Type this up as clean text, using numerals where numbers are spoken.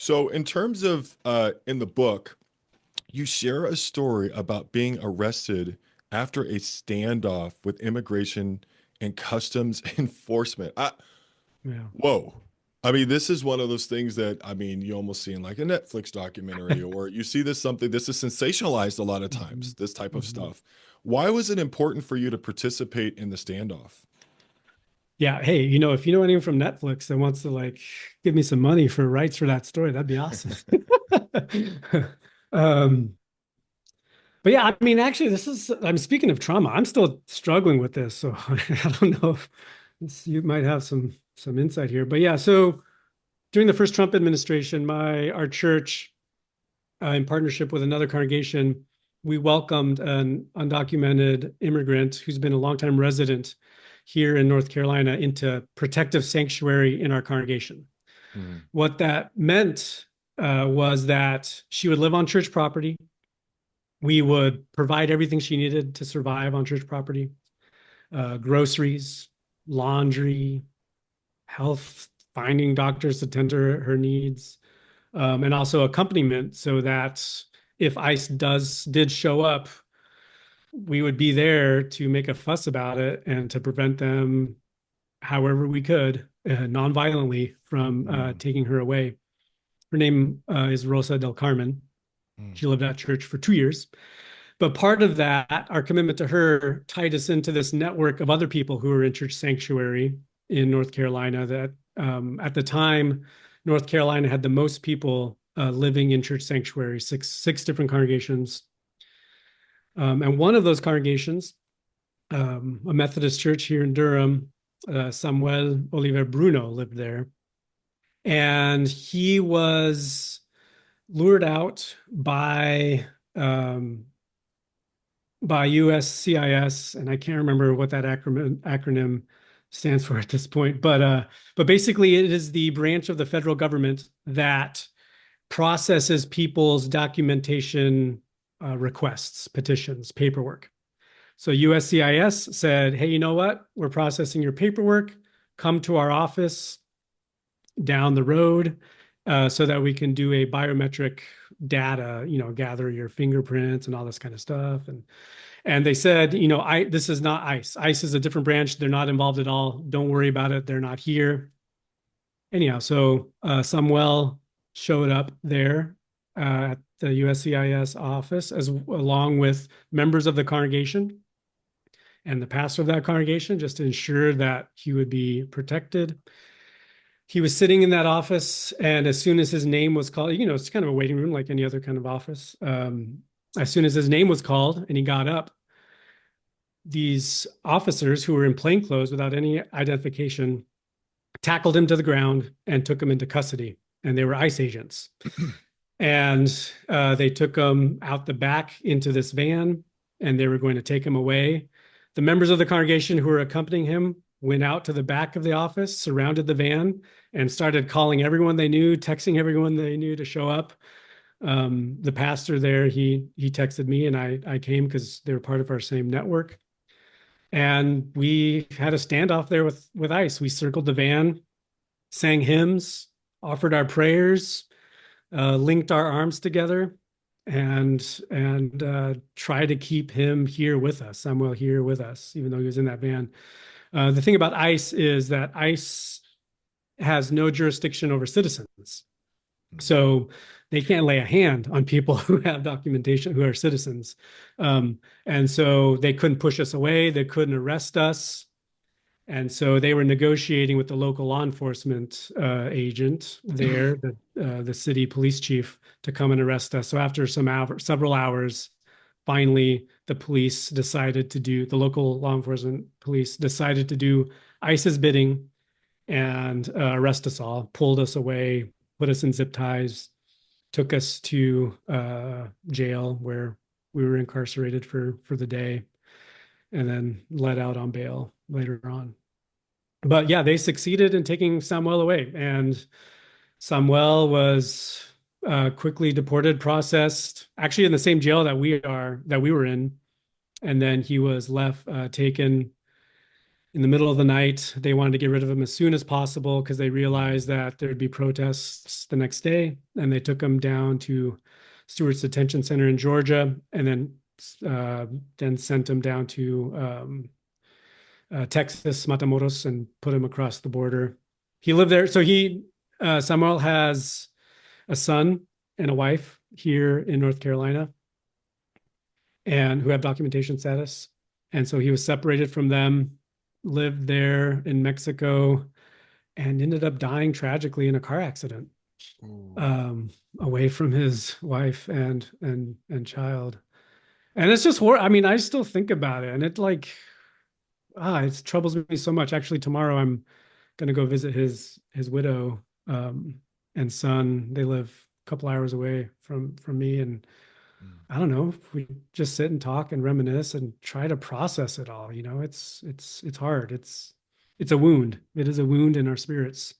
So, in terms of in the book, you share a story about being arrested after a standoff with immigration and customs enforcement. Yeah. Whoa. I mean, this is one of those things that I mean, you almost see in like a Netflix documentary, or you see this is sensationalized a lot of Mhm. times, this type of Mhm. stuff. Why was it important for you to participate in the standoff? Yeah. Hey, if you know anyone from Netflix that wants to like give me some money for rights for that story, that'd be awesome. Um, but yeah, I mean, actually, I'm speaking of trauma. I'm still struggling with this, so I don't know if you might have some insight here. But yeah, so during the first Trump administration, our church, in partnership with another congregation, we welcomed an undocumented immigrant who's been a longtime resident here in North Carolina into protective sanctuary in our congregation. Mm, What that meant was that she would live on church property. We would provide everything she needed to survive on church property, groceries, laundry, health, finding doctors to tend to her needs, and also accompaniment so that if ICE did show up, we would be there to make a fuss about it and to prevent them however we could, non-violently, from mm, taking her away. Her name is Rosa del Carmen. mm, She lived at church for 2 years. But part of that, our commitment to her, tied us into this network of other people who were in church sanctuary in North Carolina. That at the time, North Carolina had the most people living in church sanctuary, six different congregations. And one of those congregations, a Methodist church here in Durham, Samuel Oliver Bruno lived there. And he was lured out um, by USCIS, and I can't remember what that acronym stands for at this point, but basically it is the branch of the federal government that processes people's documentation requests, petitions, paperwork. So USCIS said, "Hey, you know what? We're processing your paperwork. Come to our office down the road so that we can do a biometric data, gather your fingerprints and all this kind of stuff." And they said, this is not ICE. ICE is a different branch. They're not involved at all. Don't worry about it. They're not here. Anyhow, so Samuel showed up there at the USCIS office as along with members of the congregation and the pastor of that congregation, just to ensure that he would be protected. He was sitting in that office, and as soon as his name was called, it's kind of a waiting room like any other kind of office. As soon as his name was called and he got up, these officers who were in plain clothes without any identification tackled him to the ground and took him into custody. And they were ICE agents. And they took him out the back into this van and they were going to take him away. The members of the congregation who were accompanying him went out to the back of the office, surrounded the van, and started calling everyone they knew, texting everyone they knew to show up. The pastor there, he texted me, and I came because they were part of our same network. And we had a standoff there with ICE. We circled the van, sang hymns, offered our prayers, linked our arms together, and tried to keep him here with us, Samuel here with us, even though he was in that van. The thing about ICE is that ICE has no jurisdiction over citizens. mm. So they can't lay a hand on people who have documentation, who are citizens. And so they couldn't push us away. They couldn't arrest us. And so they were negotiating with the local law enforcement agent there, the city police chief, to come and arrest us. So after several hours, finally, the local law enforcement police decided to do ICE's bidding and arrest us all, pulled us away, put us in zip ties, took us to jail where we were incarcerated for the day, and then let out on bail later on. But yeah, they succeeded in taking Samuel away, and Samuel was quickly deported, processed, actually in the same jail that we were in, and then he was taken in the middle of the night. They wanted to get rid of him as soon as possible because they realized Mm. that there'd be protests the next day. And they took him down to Stewart's Detention Center in Georgia, and then sent him down to Texas, Matamoros, and put him across the border. He lived there. So Samuel has a son and a wife here in North Carolina, and who have documentation status. And so he was separated from them, lived there in Mexico, and ended up dying tragically in a car accident, Ooh. um, away from his wife and child. And it's just I mean, I still think about it, and it troubles me so much. Actually, tomorrow I'm gonna go visit his widow, and son. They live a couple hours away from me, and Mm. I don't know, if we just sit and talk and reminisce and try to process it all. It's hard. It's a wound. It is a wound in our spirits.